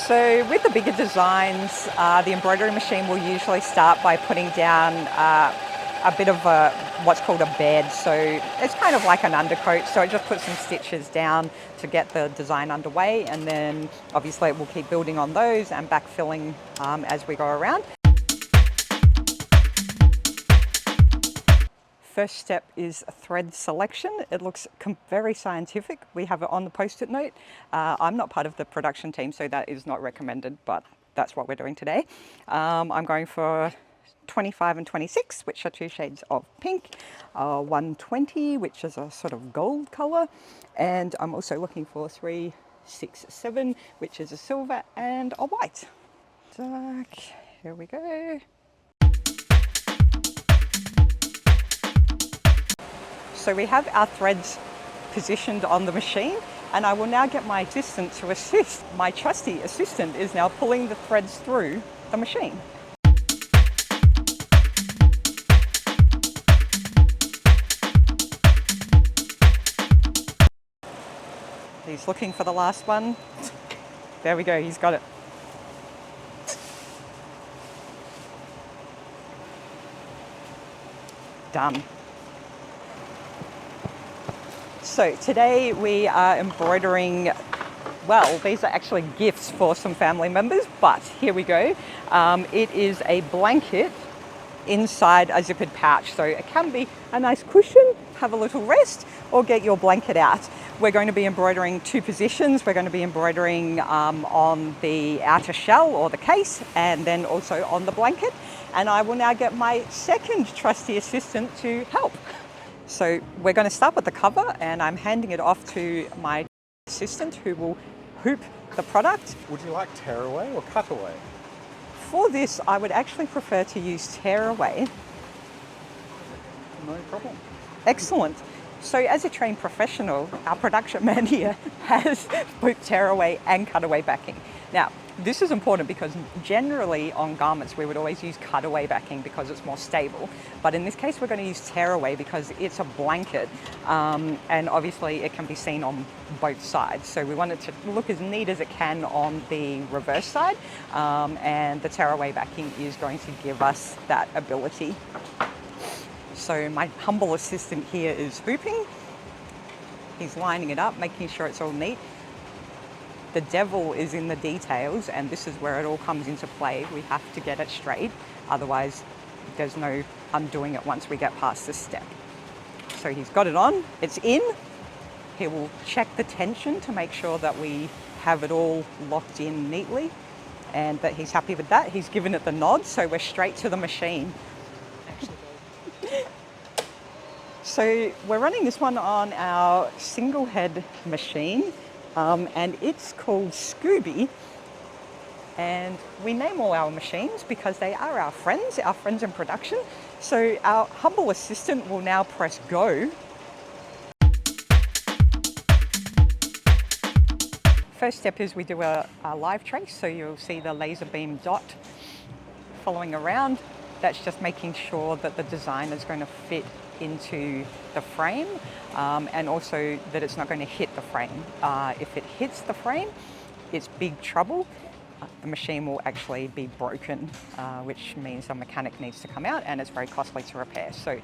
So with the bigger designs, the embroidery machine will usually start by putting down a bit of what's called a bed. So it's kind of like an undercoat. So it just puts some stitches down to get the design underway, and then obviously it will keep building on those and backfilling as we go around. First step is thread selection. It looks very scientific. We have it on the post-it note. I'm not part of the production team, so that is not recommended, but that's what we're doing today. I'm going for 25 and 26, which are two shades of pink, 120, which is a sort of gold color, and I'm also looking for 3, 6, 7, which is a silver and a white. Dark, here we go. So we have our threads positioned on the machine, and I will now get my assistant to assist. My trusty assistant is now pulling the threads through the machine. He's looking for the last one. There we go, he's got it. Done. So today we are embroidering, well, these are actually gifts for some family members, but here we go. It is a blanket inside a zippered pouch. So it can be a nice cushion, have a little rest, or get your blanket out. We're going to be embroidering two positions. We're going to be embroidering on the outer shell or the case, and then also on the blanket. And I will now get my second trusty assistant to help. So we're going to start with the cover, and I'm handing it off to my assistant who will hoop the product. Would you like tearaway or cutaway? For this, I would actually prefer to use tearaway. No problem. Excellent. So as a trained professional, our production man here has both tearaway and cutaway backing. Now, this is important because generally on garments we would always use cutaway backing because it's more stable. But in this case we're going to use tearaway because it's a blanket, and obviously it can be seen on both sides. So we want it to look as neat as it can on the reverse side, and the tearaway backing is going to give us that ability. So my humble assistant here is hooping. He's lining it up, making sure it's all neat. The devil is in the details, and this is where it all comes into play. We have to get it straight, otherwise there's no undoing it once we get past this step. So he's got it on, it's in. He will check the tension to make sure that we have it all locked in neatly, and that he's happy with that. He's given it the nod, so we're straight to the machine. So we're running this one on our single head machine. And it's called Scooby, and we name all our machines because they are our friends in production. So our humble assistant will now press go. First step is we do a live trace, so you'll see the laser beam dot following around. That's just making sure that the design is going to fit into the frame, and also that it's not going to hit the frame. If it hits the frame, it's big trouble. The machine will actually be broken, which means the mechanic needs to come out, and it's very costly to repair. So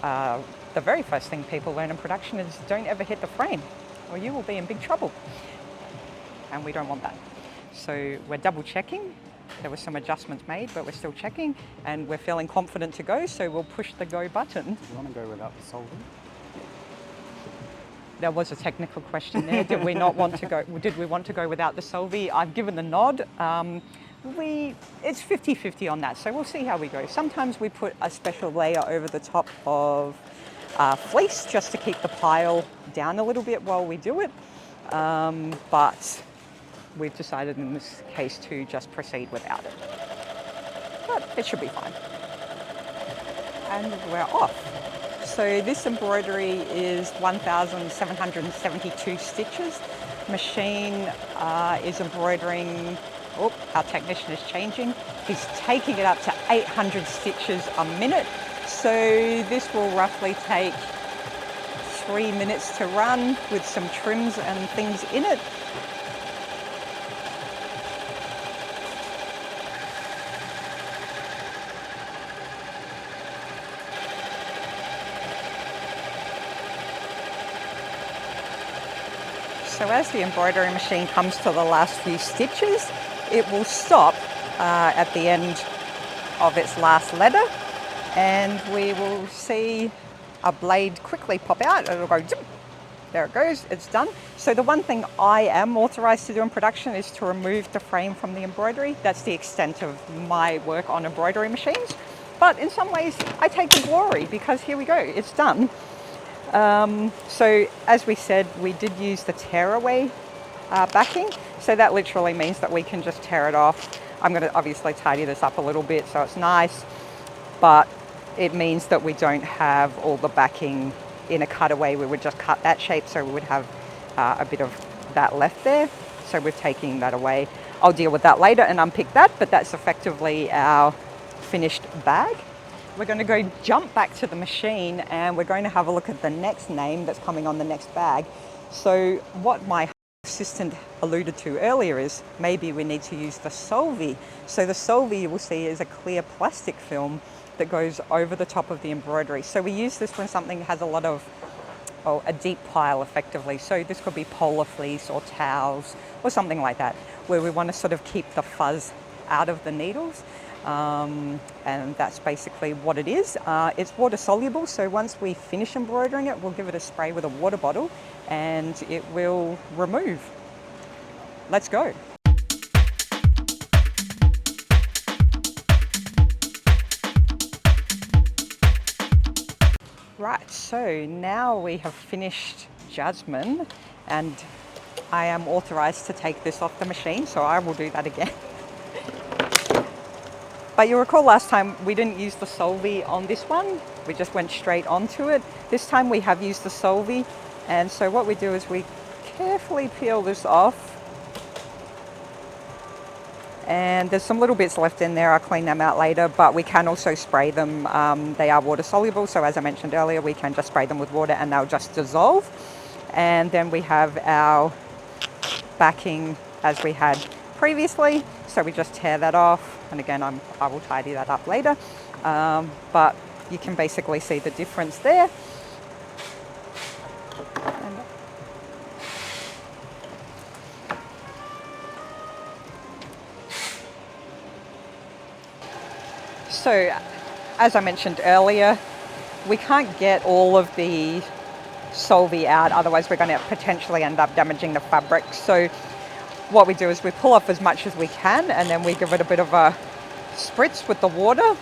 the very first thing people learn in production is don't ever hit the frame or you will be in big trouble, and we don't want that. So we're double checking. There were some adjustments made, but we're still checking, and we're feeling confident to go, so we'll push the go button. Do you want to go without the solvent? There was a technical question there. Did we want to go without the solvay? I've given the nod. It's 50-50 on that, so we'll see how we go. Sometimes we put a special layer over the top of fleece just to keep the pile down a little bit while we do it, but we've decided in this case to just proceed without it. But it should be fine. And we're off. So this embroidery is 1,772 stitches. Machine is embroidering, our technician is changing. He's taking it up to 800 stitches a minute. So this will roughly take 3 minutes to run with some trims and things in it. So as the embroidery machine comes to the last few stitches, it will stop at the end of its last letter, and we will see a blade quickly pop out. It'll go, zoom. There it goes, it's done. So the one thing I am authorized to do in production is to remove the frame from the embroidery. That's the extent of my work on embroidery machines. But in some ways, I take the glory because here we go, it's done. So as we said, we did use the tearaway backing. So that literally means that we can just tear it off. I'm going to obviously tidy this up a little bit so it's nice, but it means that we don't have all the backing in a cutaway. We would just cut that shape, so we would have a bit of that left there. So we're taking that away. I'll deal with that later and unpick that, but that's effectively our finished bag. We're going to go jump back to the machine and we're going to have a look at the next name that's coming on the next bag. So what my assistant alluded to earlier is maybe we need to use the solvi. So the solvi, you will see, is a clear plastic film that goes over the top of the embroidery. So we use this when something has a lot of, a deep pile effectively. So this could be polar fleece or towels or something like that, where we want to sort of keep the fuzz out of the needles. And that's basically what it is. It's water soluble, so once we finish embroidering it, we'll give it a spray with a water bottle and it will remove. Let's go. Right, so now we have finished Jasmine and I am authorized to take this off the machine, so I will do that again. But you'll recall last time we didn't use the solvi on this one, we just went straight onto it. This time we have used the solvi, and so what we do is we carefully peel this off. And there's some little bits left in there, I'll clean them out later, but we can also spray them. They are water soluble, so as I mentioned earlier, we can just spray them with water and they'll just dissolve. And then we have our backing as we had previously, so we just tear that off. And again, I will tidy that up later, but you can basically see the difference there. So, as I mentioned earlier, we can't get all of the solvi out, otherwise we're going to potentially end up damaging the fabric. So what we do is we pull off as much as we can and then we give it a bit of a spritz with the water.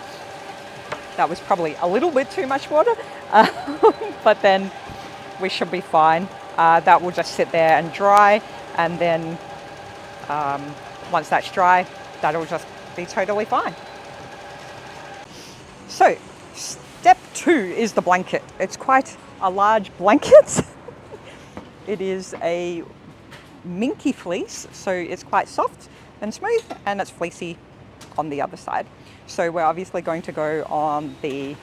That was probably a little bit too much water, but then we should be fine. That will just sit there and dry, and then once that's dry, that'll just be totally fine. So, step 2 is the blanket. It's quite a large blanket. It is a minky fleece, so it's quite soft and smooth, and it's fleecy on the other side. So we're obviously going to go on the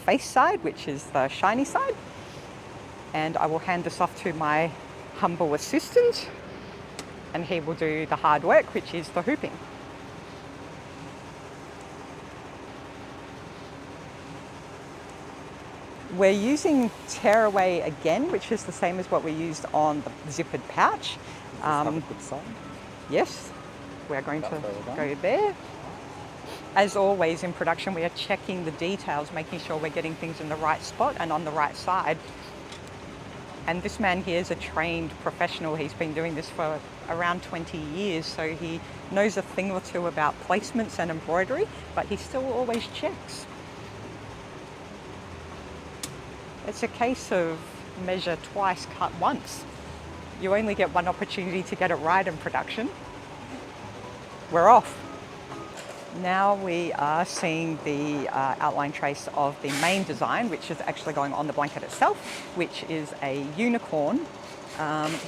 face side, which is the shiny side, and I will hand this off to my humble assistant, and he will do the hard work, which is the hooping. We're using tearaway again, which is the same as what we used on the zippered pouch. Yes, we're going to go there. As always in production, we are checking the details, making sure we're getting things in the right spot and on the right side. And this man here is a trained professional. He's been doing this for around 20 years, so he knows a thing or two about placements and embroidery, but he still always checks. It's a case of measure twice, cut once. You only get one opportunity to get it right in production. We're off. Now we are seeing the outline trace of the main design, which is actually going on the blanket itself, which is a unicorn.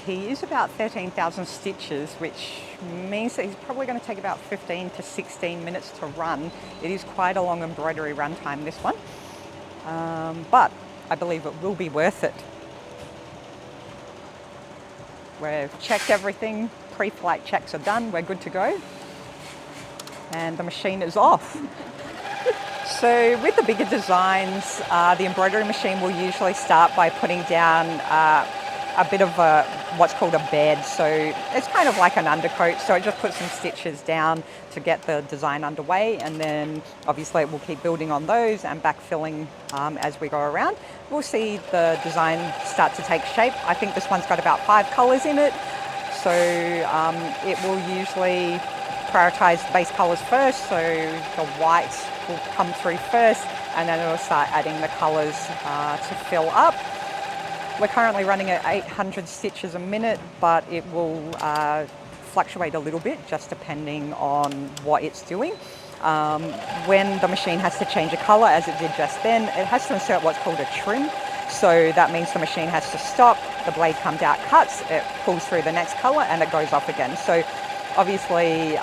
He is about 13,000 stitches, which means that he's probably going to take about 15 to 16 minutes to run. It is quite a long embroidery run time, this one, but I believe it will be worth it. We've checked everything, pre-flight checks are done, we're good to go. And the machine is off. So with the bigger designs, the embroidery machine will usually start by putting down a bit of a what's called a bed. So it's kind of like an undercoat. So it just puts some stitches down to get the design underway, and then obviously we'll keep building on those and backfilling as we go around. We'll see the design start to take shape. I think this one's got about 5 colors in it. So it will usually prioritize base colors first. So the white will come through first, and then it'll start adding the colors to fill up. We're currently running at 800 stitches a minute, but it will fluctuate a little bit just depending on what it's doing. When the machine has to change a color, as it did just then, it has to insert what's called a trim. So that means the machine has to stop, the blade comes out, cuts, it pulls through the next color, and it goes off again. So obviously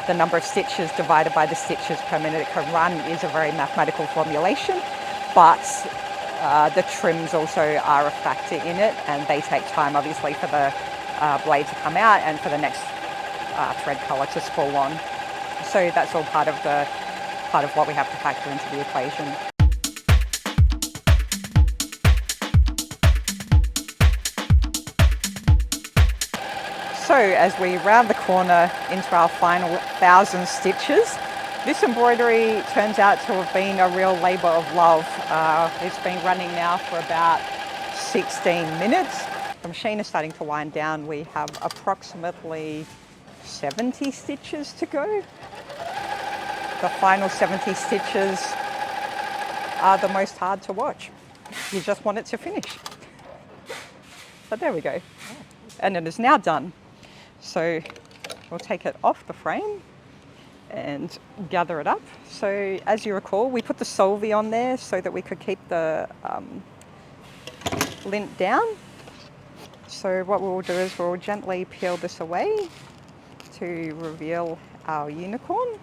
the number of stitches divided by the stitches per minute it can run is a very mathematical formulation, but the trims also are a factor in it, and they take time obviously for the blade to come out and for the next thread color to spool on. So that's all part of what we have to factor into the equation. So as we round the corner into our final 1,000 stitches, this embroidery turns out to have been a real labour of love. It's been running now for about 16 minutes. The machine is starting to wind down. We have approximately 70 stitches to go. The final 70 stitches are the most hard to watch. You just want it to finish. But there we go. And it is now done. So we'll take it off the frame and gather it up. So as you recall, we put the solvay on there so that we could keep the lint down. So what we'll do is we'll gently peel this away to reveal our unicorn.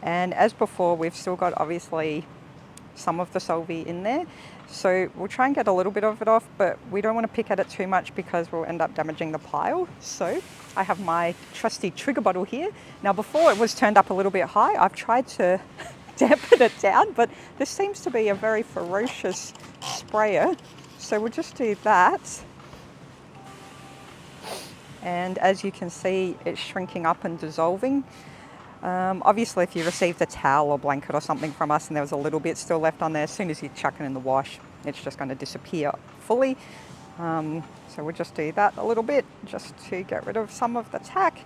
And as before, we've still got obviously some of the solvay in there. So we'll try and get a little bit of it off, but we don't want to pick at it too much because we'll end up damaging the pile. So I have my trusty trigger bottle here. Now before it was turned up a little bit high, I've tried to dampen it down, but this seems to be a very ferocious sprayer. So we'll just do that. And as you can see, it's shrinking up and dissolving. Obviously, if you received a towel or blanket or something from us and there was a little bit still left on there, as soon as you chuck it in the wash, it's just going to disappear fully. So we'll just do that a little bit just to get rid of some of the tack.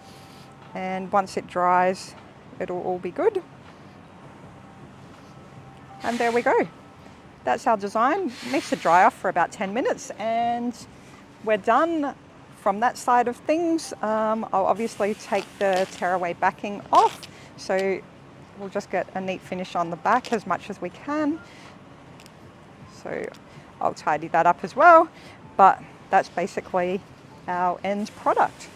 And once it dries, it'll all be good. And there we go. That's our design. It needs to dry off for about 10 minutes and we're done. From that side of things, I'll obviously take the tearaway backing off. So we'll just get a neat finish on the back as much as we can. So I'll tidy that up as well. But that's basically our end product.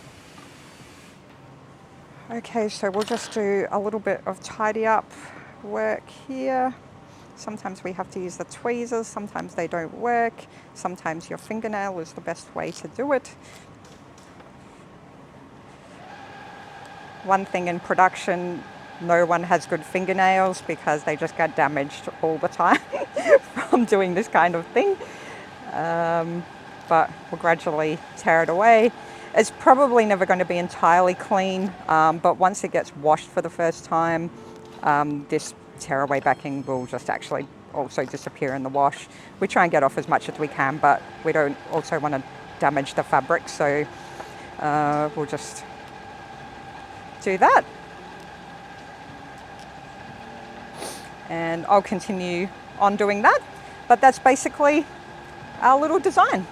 Okay, so we'll just do a little bit of tidy up work here. Sometimes we have to use the tweezers, sometimes they don't work. Sometimes your fingernail is the best way to do it. One thing in production, no one has good fingernails because they just get damaged all the time from doing this kind of thing. But we'll gradually tear it away. It's probably never going to be entirely clean, but once it gets washed for the first time, this tearaway backing will just actually also disappear in the wash. We try and get off as much as we can, but we don't also want to damage the fabric, so we'll just do that. And I'll continue on doing that, but that's basically our little design.